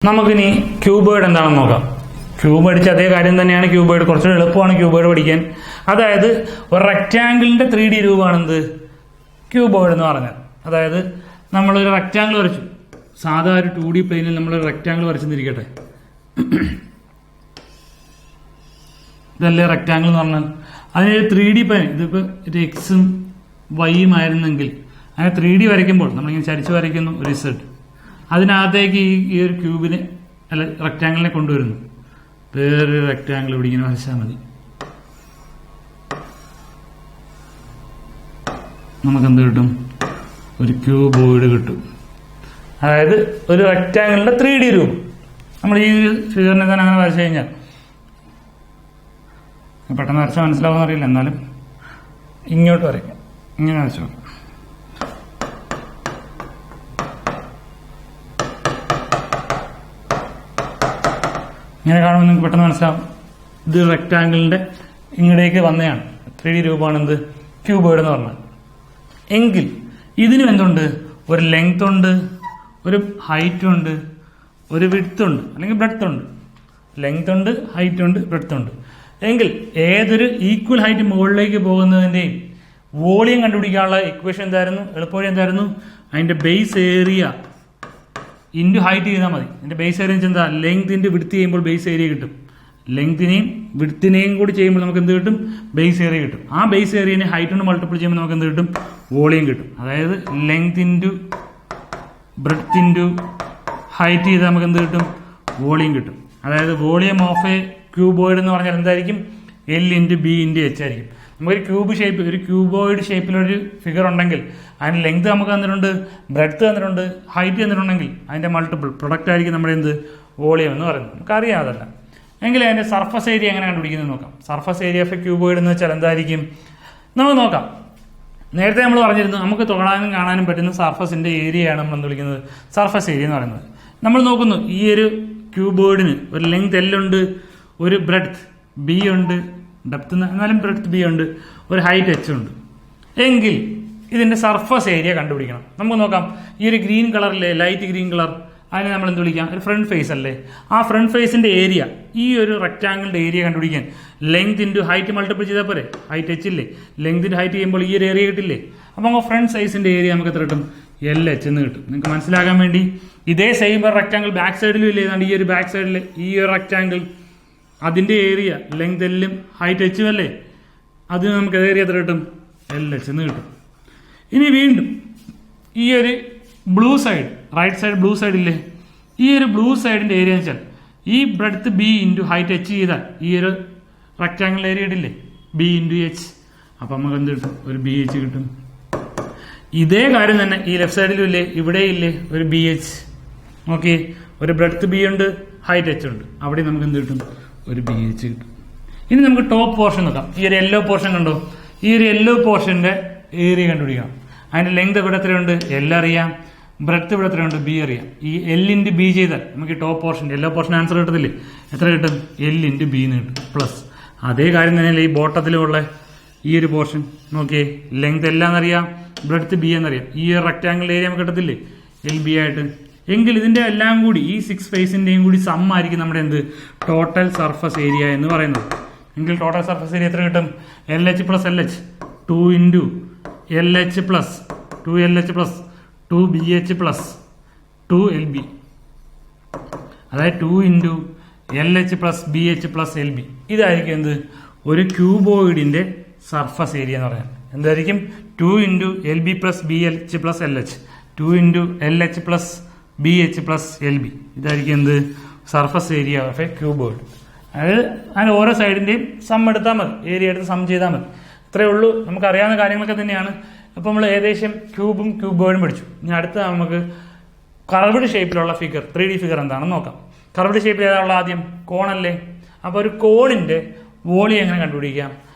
നമുക്കിനി ക്യൂബോയിഡ് എന്താണെന്ന് നോക്കാം. ക്യൂബ് പഠിച്ച അതേ കാര്യം തന്നെയാണ് ക്യൂബോയിഡ്. കുറച്ചുകൂടി എളുപ്പമാണ് ക്യൂബോയിഡ് പഠിക്കാൻ. അതായത് ഒരു റെക്റ്റാങ്കിളിന്റെ 3D രൂപമാണെന്ത് ക്യൂബോയിഡ് എന്ന് പറഞ്ഞാൽ. അതായത് നമ്മളൊരു റെക്റ്റാങ്കിൾ വരച്ചു, സാധാ ഒരു 2D പ്ലെയിനിൽ നമ്മളൊരു റെക്റ്റാങ്കിൾ വരച്ചെന്നിരിക്കട്ടെ. ഇതല്ലേ റെക്റ്റാങ്കിൾ എന്ന് പറഞ്ഞാൽ. അതിനൊരു 3D പ്ലെയിൻ, ഇതിപ്പോൾ ഒരു എക്സും വൈയും ആയിരുന്നെങ്കിൽ അങ്ങനെ 3D വരയ്ക്കുമ്പോൾ നമ്മളിങ്ങനെ ചരിച്ച് വരയ്ക്കുന്നു ഒരു Z. അതിനകത്തേക്ക് ഈ ഒരു ക്യൂബിനെ അല്ല റെക്റ്റാങ്കിളിനെ കൊണ്ടുവരുന്നു. വേറൊരു റെക്റ്റാങ്കിൾ ഇവിടെ ഇങ്ങനെ വരച്ചാൽ മതി. നമുക്കെന്ത് കിട്ടും? ഒരു ക്യൂബോയിഡ് കിട്ടും. അതായത് ഒരു റെക്റ്റാങ്കിളിന്റെ 3D രൂപം. നമ്മൾ ഈ ഫിഗറിനെ തന്നെ അങ്ങനെ വരച്ചു കഴിഞ്ഞാൽ പെട്ടെന്ന് വരച്ചാൽ മനസ്സിലാവുമെന്ന് അറിയില്ല, എന്നാലും ഇങ്ങോട്ട് വരയ്ക്കാം. ഇങ്ങനെ വരച്ചു നോക്കാം. ഇങ്ങനെ കാണുമ്പോൾ നിങ്ങൾക്ക് പെട്ടെന്ന് മനസ്സിലാവും ഇത് റെക്റ്റാങ്കിളിന്റെ ഇങ്ങടേക്ക് വന്നതാണ്. 3D രൂപമാണ് എന്ത് ക്യൂബോയിഡ് എന്ന് പറഞ്ഞാൽ. എങ്കിൽ ഇതിനും എന്തുണ്ട്? ഒരു ലെങ്ത് ഉണ്ട്, ഒരു ഹൈറ്റ് ഉണ്ട്, ഒരു വിഡ്ത്ത് ഉണ്ട് അല്ലെങ്കിൽ ബ്രെഡ്ത്ത് ഉണ്ട്. ലെങ്ത് ഉണ്ട്, ഹൈറ്റ് ഉണ്ട്, ബ്രെഡ്ത്ത് ഉണ്ട്. എങ്കിൽ ഏതൊരു ഈക്വൽ ഹൈറ്റ് മുകളിലേക്ക് പോകുന്നതിന്റെയും വോളിയം കണ്ടുപിടിക്കാനുള്ള ഇക്വേഷൻ എന്തായിരുന്നു? എളുപ്പവഴി എന്തായിരുന്നു? അതിന്റെ ബേസ് ഏരിയ ഇൻറ്റു ഹൈറ്റ് ചെയ്താൽ മതി. ഇതിന്റെ ബേസ് ഏരിയ എന്താ? ലെങ്ത് ഇൻറ്റു വിഡ്ത്ത് ചെയ്യുമ്പോൾ ബേസ് ഏരിയ കിട്ടും. ലെങ്തിനെയും വിഡ്ത്തിനെയും കൂടി ചെയ്യുമ്പോൾ നമുക്ക് എന്ത് കിട്ടും? ബേസ് ഏരിയ കിട്ടും. ആ ബേസ് ഏരിയനെ ഹൈറ്റ് കൊണ്ട് മൾട്ടിപ്പിൾ ചെയ്യുമ്പോൾ നമുക്ക് എന്ത് കിട്ടും? വോളിയം കിട്ടും. അതായത് length into breadth into height ചെയ്താൽ നമുക്ക് എന്ത് കിട്ടും? വോളിയം കിട്ടും. അതായത് വോളിയം ഓഫ് എ ക്യൂബോയിഡ് എന്ന് പറഞ്ഞാൽ എന്തായിരിക്കും? L into B into H ആയിരിക്കും. നമുക്കൊരു ക്യൂബ് ഷേപ്പ്, ഒരു ക്യൂബോയിഡ് ഷേപ്പിലൊരു ഫിഗർ ഉണ്ടെങ്കിൽ അതിന് ലെങ്ത് നമുക്ക് തന്നിട്ടുണ്ട്, ബ്രെഡ്ത്ത് തന്നിട്ടുണ്ട്, ഹൈറ്റ് തന്നിട്ടുണ്ടെങ്കിൽ അതിന്റെ മൾട്ടിപ്പിൾ പ്രൊഡക്റ്റ് ആയിരിക്കും നമ്മുടെ എന്ത് വോളിയം എന്ന് പറയുന്നത്. നമുക്കറിയാം അതല്ല. എങ്കിൽ അതിന്റെ സർഫസ് ഏരിയ എങ്ങനെ കണ്ടുപിടിക്കുന്നത് നോക്കാം. Surface area of A cuboid എന്ന് വെച്ചാൽ എന്തായിരിക്കും? നമുക്ക് നോക്കാം. നേരത്തെ നമ്മൾ പറഞ്ഞിരുന്നു നമുക്ക് തൊടാനും കാണാനും പറ്റുന്ന സർഫസിന്റെ ഏരിയയാണ് നമ്മൾ എന്ത് വിളിക്കുന്നത്? സർഫസ് ഏരിയ എന്ന് പറയുന്നത്. നമ്മൾ നോക്കുന്നു ഈ ഒരു ക്യൂബോയിഡിന് ഒരു ലെങ്ത് L ഉണ്ട്, ഒരു ബ്രെഡ്ത്ത് B ഉണ്ട്, ഡെപ്ത് എന്നാലും ബ്രെഡ്ത്ത് B ഉണ്ട്, ഒരു ഹൈറ്റ് H ഉണ്ട്. എങ്കിൽ ഇതിന്റെ സർഫസ് ഏരിയ കണ്ടുപിടിക്കണം. നമുക്ക് നോക്കാം. ഈ ഒരു ഗ്രീൻ കളറിലെ ലൈറ്റ് ഗ്രീൻ കളർ, അതിനെ നമ്മൾ എന്ത് വിളിക്കാം? ഒരു ഫ്രണ്ട് ഫേസ് അല്ലേ? ആ ഫ്രണ്ട് ഫേസിന്റെ ഏരിയ, ഈ ഒരു റെക്റ്റാങ്കിളിന്റെ ഏരിയ കണ്ടുപിടിക്കാൻ ലെങ്ത് ഇൻറ്റു ഹൈറ്റ് മൾട്ടിപ്പിൾ ചെയ്താൽ പോരെ? ഹൈറ്റ് H ഇല്ലേ? ലെങ്ത് ഇൻറ്റു ഹൈറ്റ് ചെയ്യുമ്പോൾ ഈ ഒരു ഏരിയ കിട്ടില്ലേ? അപ്പോൾ നമുക്ക് ഫ്രണ്ട് സൈസിന്റെ ഏരിയ നമുക്ക് എത്ര കിട്ടും? LH എന്ന് കിട്ടും. നിങ്ങൾക്ക് മനസ്സിലാക്കാൻ വേണ്ടി ഇതേ സെയിം റെക്റ്റാങ്കിൾ ബാക്ക് സൈഡിലും ഇല്ലേ? ഏതാണ്ട് ഈ ഒരു ബാക്ക് സൈഡിൽ ഈ ഒരു റെക്റ്റാങ്കിൾ അതിന്റെ area length L height H അല്ലേ? അതിന് നമുക്ക് ഏരിയ എത്ര കിട്ടും? LH എന്ന് കിട്ടും. ഇനി വീണ്ടും ഈ ഒരു blue side, right side blue side ഇല്ലേ? ഈ ഒരു ബ്ലൂ സൈഡിന്റെ ഏരിയ എന്ന് വെച്ചാൽ ഈ breadth B into height H ചെയ്താൽ ഈ ഒരു റെക്റ്റാങ്കിൾ ഏരിയ ഇടില്ലേ? B into H. അപ്പൊ നമുക്ക് എന്ത് കിട്ടും? ഒരു BH കിട്ടും. ഇതേ കാര്യം തന്നെ ഈ ലെഫ്റ്റ് സൈഡിലും ഇല്ലേ? ഇവിടെ ഇല്ലേ? ഒരു BH. ഓക്കെ, ഒരു ബ്രെഡ്ത്ത് B ഉണ്ട്, ഹൈറ്റ് H ഉണ്ട്. അവിടെ നമുക്ക് എന്ത് കിട്ടും? ഒരു BH കിട്ടും. ഇനി നമുക്ക് ടോപ്പ് പോർഷൻ നോക്കാം. ഈ ഒരു യെല്ലോ പോർഷൻ കണ്ടോ? ഈ ഒരു യെല്ലോ പോർഷന്റെ ഏരിയ കണ്ടുപിടിക്കണം. അതിന്റെ ലെങ്ത് ഇവിടെ എത്രയുണ്ട്? L അറിയാം, ബ്രെഡ്ത്ത് ഇവിടെ എത്രയുണ്ട്? B അറിയാം. ഈ L ഇൻറ്റു B ചെയ്താൽ നമുക്ക് ഈ top portion yellow portion answer കിട്ടത്തില്ലേ? എത്ര കിട്ടും? L ഇൻറ്റു B എന്ന് കിട്ടും. പ്ലസ് അതേ കാര്യം തന്നെയല്ലേ ഈ ബോട്ടത്തിലുള്ള ഈ ഒരു പോർഷൻ നോക്കിയേ. ലെങ്ത് L എന്നറിയാം, ബ്രെഡ്ത്ത് B എന്നറിയാം. ഈ ഒരു റെക്റ്റാങ്കിൾ ഏരിയ നമുക്ക് കിട്ടത്തില്ലേ? LB ആയിട്ട്. എങ്കിൽ ഇതിന്റെ എല്ലാം കൂടി ഈ 6 ഫേസിന്റെയും കൂടി സം ആയിരിക്കും നമ്മുടെ എന്ത് ടോട്ടൽ സർഫസ് ഏരിയ എന്ന് പറയുന്നത്. എങ്കിൽ ടോട്ടൽ സർഫസ് ഏരിയ എത്ര കിട്ടും? LH plus LH 2 into LH plus 2LH plus 2BH plus 2LB. അതായത് 2 into LH plus BH plus LB. ഇതായിരിക്കും എന്ത് ഒരു ക്യൂബോയിഡിന്റെ സർഫസ് ഏരിയ എന്ന് പറയാം. എന്തായിരിക്കും? 2 into LB plus BH plus LH, 2 into LH plus BH plus LB. ഇതായിരിക്കും എന്ത് surface area of A cuboid. അതായത് അതിന് ഓരോ സൈഡിന്റെയും സം എടുത്താൽ മതി, ഏരിയ എടുത്ത് സം ചെയ്താൽ മതി. ഇത്രയേ ഉള്ളൂ. നമുക്ക് അറിയാവുന്ന കാര്യങ്ങളൊക്കെ തന്നെയാണ്. അപ്പോൾ നമ്മൾ ഏകദേശം ക്യൂബും ക്യൂബോയിഡും പഠിച്ചു. ഇനി അടുത്ത നമുക്ക് കർവ്ഡ് ഷേപ്പിലുള്ള ഫിഗർ, 3D ഫിഗർ എന്താണെന്ന് നോക്കാം. കർവ്ഡ് ഷേപ്പിൽ ഏതാണുള്ള? ആദ്യം കോണല്ലേ? അപ്പോൾ ഒരു കോണിന്റെ വോളിയം എങ്ങനെ കണ്ടുപിടിക്കാം?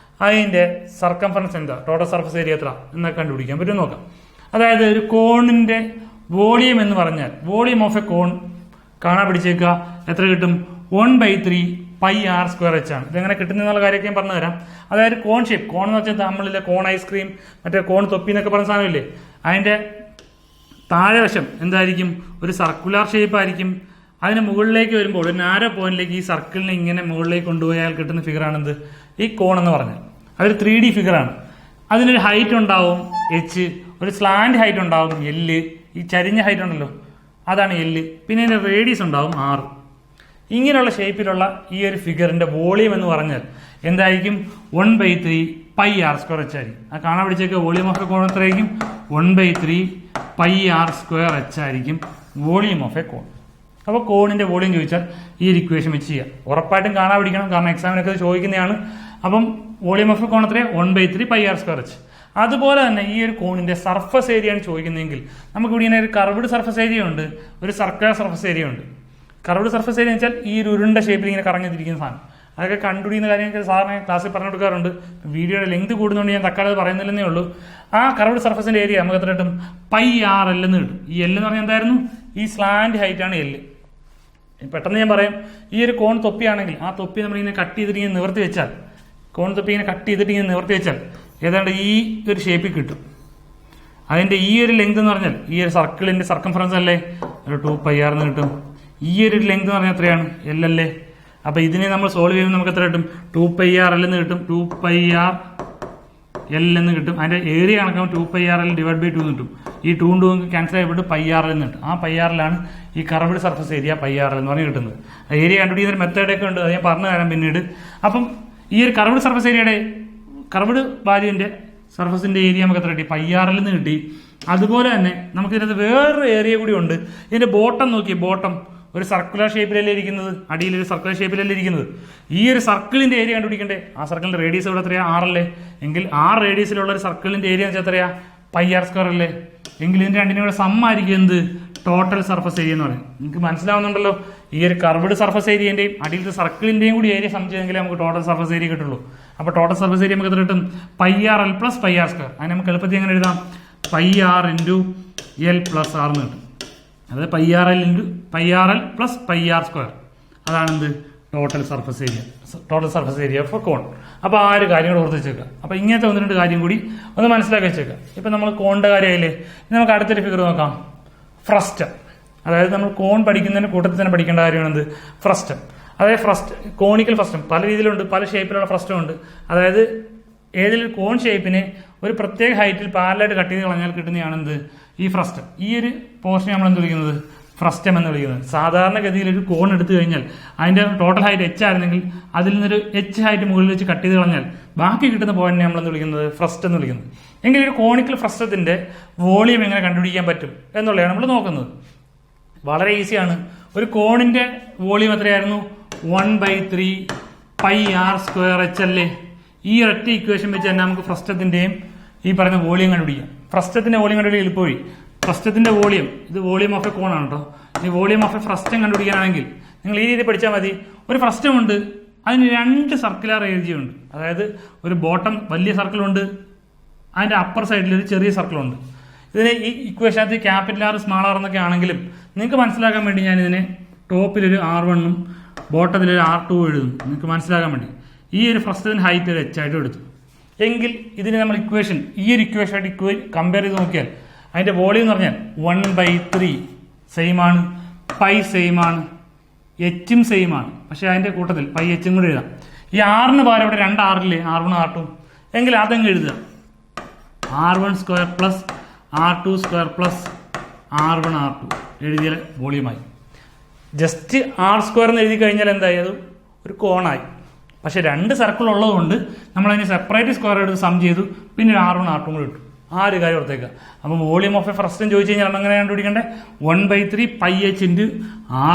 അതിന്റെ സർക്കംഫറൻസ് എന്താ, ടോട്ടൽ സർഫസ് ഏരിയ എത്ര എന്നൊക്കെ കണ്ടുപിടിക്കാൻ പറ്റും നോക്കാം. അതായത് ഒരു കോണിന്റെ വോളിയം എന്ന് പറഞ്ഞാൽ വോളിയം ഓഫ് എ കോൺ കാണാൻ പിടിച്ചേക്കുക. എത്ര കിട്ടും? 1/3 πr²h ആണ്. ഇതെങ്ങനെ കിട്ടുന്നുള്ള കാര്യമൊക്കെ ഞാൻ പറഞ്ഞു തരാം. അതായത് കോൺ ഷേപ്പ്, കോൺ എന്ന് വെച്ചാൽ നമ്മളിലെ കോൺ ഐസ്ക്രീം, മറ്റേ കോൺ തൊപ്പി എന്നൊക്കെ പറഞ്ഞ സാധനമില്ലേ? അതിന്റെ താഴെ വശം എന്തായിരിക്കും? ഒരു സർക്കുലർ ഷേപ്പ് ആയിരിക്കും. അതിന് മുകളിലേക്ക് വരുമ്പോൾ ഒരു നാരോ പോയിന്റിലേക്ക് ഈ സർക്കിളിനെ ഇങ്ങനെ മുകളിലേക്ക് കൊണ്ടുപോയാൽ കിട്ടുന്ന ഫിഗറാണെന്ത് ഈ കോൺ എന്ന് പറഞ്ഞാൽ. അതൊരു 3D ഫിഗറാണ്. അതിനൊരു ഹൈറ്റ് ഉണ്ടാവും എച്ച്, ഒരു സ്ലാൻഡ് ഹൈറ്റ് ഉണ്ടാവും എല്ല്, ഈ ചരിഞ്ഞ ഹൈറ്റ് ഉണ്ടല്ലോ അതാണ് എല്ല്, പിന്നെ ഇതിന്റെ റേഡിയസ് ഉണ്ടാവും 6. ഇങ്ങനെയുള്ള ഷേപ്പിലുള്ള ഈ ഒരു ഫിഗറിന്റെ വോളിയം എന്ന് പറഞ്ഞാൽ എന്തായിരിക്കും? 1/3 പൈ ആർ സ്ക്വയർ എച്ച് ആയിരിക്കും. ആ കാണാൻ പിടിച്ചേക്ക് വോളിയം ഓഫ് എ കോൺ എത്രയായിരിക്കും? 1/3 പൈ ആർ സ്ക്വയർ എച്ച് ആയിരിക്കും വോളിയം ഓഫ് എ കോൺ. അപ്പോൾ കോണിന്റെ വോളിയം ചോദിച്ചാൽ ഈ ഒരു ഇക്വേഷൻ വെച്ച് ചെയ്യാം. ഉറപ്പായിട്ടും കാണാൻ പിടിക്കണം, കാരണം എക്സാമിനൊക്കെ ചോദിക്കുന്നതാണ്. അപ്പം വോളിയം ഓഫ് എ കോൺ എത്രയാണ്? 1/3 പൈ ആർ സ്ക്വയർ എച്ച്. അതുപോലെ തന്നെ ഈ ഒരു കോണിന്റെ സർഫസ് ഏരിയയാണ് ചോദിക്കുന്നതെങ്കിൽ നമുക്ക് ഇവിടെ ഇങ്ങനെ ഒരു കർവ്ഡ് സർഫസ് ഏരിയ ഉണ്ട്, ഒരു സർക്കുലർ സർഫസ് ഏരിയ ഉണ്ട്. കർവ്ഡ് സർഫസ് ഏരിയ എന്ന് വെച്ചാൽ ഈ ഒരു ഉരുണ്ട ഷേപ്പിൽ ഇങ്ങനെ കറങ്ങിത്തിരിക്കുന്ന സാധനം. അതൊക്കെ കണ്ടുപിടിക്കുന്ന കാര്യങ്ങൾ സാറിന് ക്ലാസ്സിൽ പറഞ്ഞു കൊടുക്കാറുണ്ട്. വീഡിയോയുടെ ലെങ്ത് കൂടുന്നതുകൊണ്ട് ഞാൻ തക്കാലം പറയുന്നില്ലെന്നേ ഉള്ളൂ. ആ കർവ്ഡ് സർഫസിന്റെ ഏരിയ നമുക്ക് എത്ര കിട്ടും? പൈ ആർ എൽ എന്ന് കിട്ടും. ഈ എൽ എന്ന് പറഞ്ഞാൽ എന്തായിരുന്നു? ഈ സ്ലാൻഡ് ഹൈറ്റ് ആണ് എല്ല്. പെട്ടെന്ന് ഞാൻ പറയാം, ഈ ഒരു കോൺ തൊപ്പിയാണെങ്കിൽ ആ തൊപ്പി നമ്മളിങ്ങനെ കട്ട് ചെയ്തിട്ട് ഇങ്ങനെ നിവർത്തി വെച്ചാൽ, കോൺ തൊപ്പി ഇങ്ങനെ കട്ട് ചെയ്തിട്ട് ഇങ്ങനെ നിവർത്തി വെച്ചാൽ ഏതാണ്ട് ഈ ഒരു ഷേപ്പിൽ കിട്ടും. അതിന്റെ ഈ ഒരു ലെങ്ത് എന്ന് പറഞ്ഞാൽ ഈ ഒരു സർക്കിളിന്റെ സർക്കംഫറൻസ് അല്ലേ, ഒരു 2πr എന്ന് കിട്ടും. ഈ ഒരു ലെങ്ത് എന്ന് പറഞ്ഞാൽ എത്രയാണ്? എൽ അല്ലേ. അപ്പൊ ഇതിനെ നമ്മൾ സോൾവ് ചെയ്യുമ്പോൾ നമുക്ക് എത്ര കിട്ടും? 2πr എൽ എന്ന് കിട്ടും. 2πr എൽ എന്ന് കിട്ടും. അതിന്റെ ഏരിയ കണക്കാകുമ്പോൾ 2πr എൽ ഡിവൈഡ് ബൈ 2 എന്ന് കിട്ടും. ഈ 2 ഉം 2 ക്യാൻസൽ ചെയ്യപ്പെട്ട് πr എന്ന് കിട്ടും. ആ πrലാണ് ഈ കർവ്ഡ് സർഫസ് ഏരിയ πr എന്ന് പറഞ്ഞ് കിട്ടുന്നത്. ഏരിയ കണ്ടുപിടിക്കുന്ന ഒരു മെത്തേഡൊക്കെ ഉണ്ട്, അത് ഞാൻ പറഞ്ഞു തരാം പിന്നീട്. അപ്പം ഈ ഒരു കർവ്ഡ് സർഫസ് ഏരിയയുടെ കർവ്ഡ് വാല്യൂവിന്റെ സർഫസിന്റെ ഏരിയ നമുക്ക് എത്ര കിട്ടി? πr എൽ എന്ന് കിട്ടി. അതുപോലെ തന്നെ നമുക്ക് ഇതിനകത്ത് വേറൊരു ഏരിയ കൂടി ഉണ്ട്. ഇതിന്റെ ബോട്ടം നോക്കി, ബോട്ടം ഒരു സർക്കുലർ ഷേപ്പിലല്ലേ ഇരിക്കുന്നത്, അടിയിൽ ഒരു സർക്കുലർ ഷേപ്പിലല്ലേ ഇരിക്കുന്നത്. ഈ ഒരു സർക്കിളിന്റെ ഏരിയ കണ്ടുപിടിക്കണ്ടേ? ആ സർക്കിളിന്റെ റേഡിയസ് ഇവിടെ എത്രയാ? 6 അല്ലേ. എങ്കിൽ 6 റേഡിയസിലുള്ള ഒരു സർക്കിളിന്റെ ഏരിയ എന്ന് വെച്ചാൽ എത്രയാ? πr സ്ക്വയർ അല്ലേ. എങ്കിൽ ഇതിന്റെ രണ്ടിനും കൂടെ സം ആയിരിക്കും എന്ത്? ടോട്ടൽ സർഫസ് ഏരിയ എന്ന് പറയും. നിങ്ങൾക്ക് മനസ്സിലാവുന്നുണ്ടല്ലോ? ഈ ഒരു കർവ്ഡ് സർഫസ് ഏരിയന്റെയും അടിയിലത്തെ സർക്കിളിന്റെയും കൂടി ഏരിയ സം ചെയ്തെങ്കിലേ നമുക്ക് ടോട്ടൽ സർഫസ് ഏരിയ കിട്ടുള്ളൂ. അപ്പൊ ടോട്ടൽ സർഫസ് ഏരിയ നമുക്ക് എത്ര കിട്ടും? πr L plus πr square. അതിന് നമുക്ക് എളുപ്പത്തിൽ എങ്ങനെ എഴുതാം? πr into L plus R എന്ന് കിട്ടും. അതായത് πr L plus πr square. അതാണ് എന്ത്? Total surface area. Total surface area of cone. അപ്പൊ ആ ഒരു കാര്യം കൂടെ ഓർത്ത് വെച്ചേക്കുക. അപ്പൊ ഇങ്ങനത്തെ 1-2 കാര്യം കൂടി ഒന്ന് മനസ്സിലാക്കി വെച്ചേക്കുക. ഇപ്പൊ നമ്മൾ കോണിന്റെ കാര്യമായില്ലേ, നമുക്ക് അടുത്തൊരു ഫിഗർ നോക്കാം. ഫ്രസ്റ്റം. അതായത് നമ്മൾ കോൺ പഠിക്കുന്നതിന് കൂട്ടത്തിൽ തന്നെ പഠിക്കേണ്ട കാര്യമാണ് എന്ത്? ഫ്രസ്റ്റം. അതായത് കോണിക്കൽ ഫ്രസ്റ്റം പല രീതിയിലുണ്ട്, പല ഷേപ്പിലുള്ള ഫ്രസ്റ്റം ഉണ്ട്. അതായത് ഏതെങ്കിലും കോൺ ഷേപ്പിനെ ഒരു പ്രത്യേക ഹൈറ്റിൽ പാരലായിട്ട് കട്ട് ചെയ്ത് കളഞ്ഞാൽ കിട്ടുന്നതാണ് എന്ത്? ഈ ഫ്രസ്റ്റം. ഈ ഒരു പോർഷൻ നമ്മൾ എന്ത് വിളിക്കുന്നത്? ഫ്രസ്റ്റം എന്ന് വിളിക്കുന്നത്. സാധാരണഗതിയിൽ ഒരു കോൺ എടുത്തു കഴിഞ്ഞാൽ അതിന്റെ ടോട്ടൽ ഹൈറ്റ് എച്ച് ആയിരുന്നെങ്കിൽ അതിൽ നിന്നൊരു എച്ച് ഹൈറ്റ് മുകളിൽ വെച്ച് കട്ട് ചെയ്ത് കളഞ്ഞാൽ ബാക്കി കിട്ടുന്ന പോയിന്റിനെ നമ്മൾ എന്ത് വിളിക്കുന്നത്? ഫ്രസ്റ്റം എന്ന് വിളിക്കുന്നത്. എങ്കിൽ ഒരു കോണിക്കൽ ഫ്രസ്റ്റത്തിന്റെ വോളിയം എങ്ങനെ കണ്ടുപിടിക്കാൻ പറ്റും എന്നുള്ളതാണ് നമ്മൾ നോക്കുന്നത്. വളരെ ഈസിയാണ്. ഒരു കോണിന്റെ വോളിയം എത്രയായിരുന്നു? 1/3 πr സ്ക്വയർ എച്ച് അല്ലേ. ഈ ഒറ്റ ഇക്വേഷൻ വെച്ച് തന്നെ നമുക്ക് ഫ്രസ്റ്റത്തിന്റെയും ഈ പറഞ്ഞ വോളിയം കണ്ടുപിടിക്കാം. ഫ്രസ്റ്റത്തിന്റെ വോളിയം കണ്ടുപിടിക്കാൻ എളുപ്പവഴി. ഫ്രസ്റ്റത്തിന്റെ വോളിയം, ഇത് വോളിയം ഓഫ് എ കോൺ ആണ് കേട്ടോ. ഈ വോളിയം ഓഫ് എ ഫ്രസ്റ്റം കണ്ടുപിടിക്കാനാണെങ്കിൽ നിങ്ങൾ ഈ രീതി പഠിച്ചാൽ മതി. ഒരു ഫ്രസ്റ്റം ഉണ്ട്, അതിന് 2 സർക്കുലർ ഏരിയ ഉണ്ട്. അതായത് ഒരു ബോട്ടം വലിയ സർക്കിളുണ്ട്, അതിന്റെ അപ്പർ സൈഡിൽ ഒരു ചെറിയ സർക്കിളുണ്ട്. ഇതിന് ഈ ഇക്വേഷനകത്ത് ക്യാപിറ്റൽ ആർ സ്മാൾ ആർ എന്നൊക്കെ ആണെങ്കിലും നിങ്ങൾക്ക് മനസ്സിലാക്കാൻ വേണ്ടി ഞാൻ ഇതിനെ ടോപ്പിലൊരു R1ഉം ബോട്ടത്തിലൊരു R2 എഴുതും. നിങ്ങൾക്ക് മനസ്സിലാക്കാൻ വേണ്ടി ഈ ഒരു ഫ്രസ്റ്റത്തിന് ഹൈറ്റ് ഒരു എച്ച് ആയിട്ട് എടുത്തു. എങ്കിൽ ഇതിന് നമ്മൾ ഇക്വേഷൻ ഈ ഒരു ഇക്വേഷനായിട്ട് കമ്പയർ ചെയ്ത് നോക്കിയാൽ അതിന്റെ വോളിയം എന്ന് പറഞ്ഞാൽ 1/3 സെയിം ആണ്, പൈ സെയിം ആണ്, എച്ചും സെയിം ആണ്. പക്ഷെ അതിന്റെ കൂട്ടത്തിൽ പൈ എച്ചും കൂടെ എഴുതാം. ഈ ആറിന് പകരം ഇവിടെ 2 ആറില്ലേ, R1 R2, എങ്കിൽ അതങ്ങ് എഴുതുക. R1 square plus R2 square plus R1 R2 എഴുതിയ വോളിയമായി. ജസ്റ്റ് R സ്ക്വയർ എന്ന് എഴുതി കഴിഞ്ഞാൽ എന്തായി? അത് ഒരു കോണായി. പക്ഷെ 2 സർക്കിൾ ഉള്ളതുകൊണ്ട് നമ്മൾ അതിനെ സെപ്പറേറ്റ് സ്ക്വയർ എടുത്ത് സം ചെയ്തു, പിന്നെ R1 R2 കൂടെ ഇട്ടു. ആ ഒരു കാര്യം ഓർത്തേക്കുക. അപ്പം വോളിയം ഓഫ് എ ഫ്രസ്റ്റം ചോദിച്ചു കഴിഞ്ഞാൽ നമ്മൾ എങ്ങനെ കണ്ടുപിടിക്കണ്ടേ? 1/3 πh into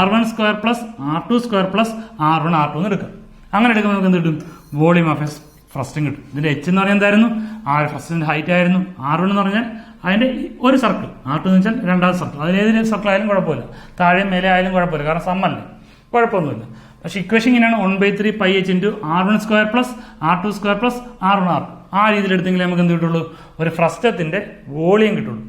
R1 square plus R2 square plus R1 R2 എന്ന് എടുക്കുക. അങ്ങനെ എടുക്കുമ്പോൾ നമുക്ക് എന്ത് കിട്ടും? വോളിയം ഓഫ് എ ഫ്രസ്റ്റം കിട്ടും. ഇതിന്റെ എച്ച് എന്ന് പറഞ്ഞാൽ എന്തായിരുന്നു? ആ ഫ്രസ്റ്റിന്റെ ഹൈറ്റ് ആയിരുന്നു. R1 എന്ന് പറഞ്ഞാൽ അതിന്റെ ഒരു സർക്കിൾ, R2 എന്ന് വെച്ചാൽ 2ാമത്തെ സർക്കിൾ. അതിലേതൊരു സർക്കിൾ ആയാലും കുഴപ്പമില്ല, താഴെ മേലെ ആയാലും കുഴപ്പമില്ല, കാരണം സമ്മല്ലേ, കുഴപ്പമൊന്നുമില്ല. പക്ഷെ ഇക്വേഷൻ ഇങ്ങനെയാണ് 1/3 πh into R1 square plus R2 square plus R1 R2. ആ രീതിയിൽ എടുത്തെങ്കിൽ നമുക്ക് എന്ത് കിട്ടുള്ളൂ? ഒരു ഫ്രസ്റ്റത്തിന്റെ വോളിയം കിട്ടുള്ളൂ.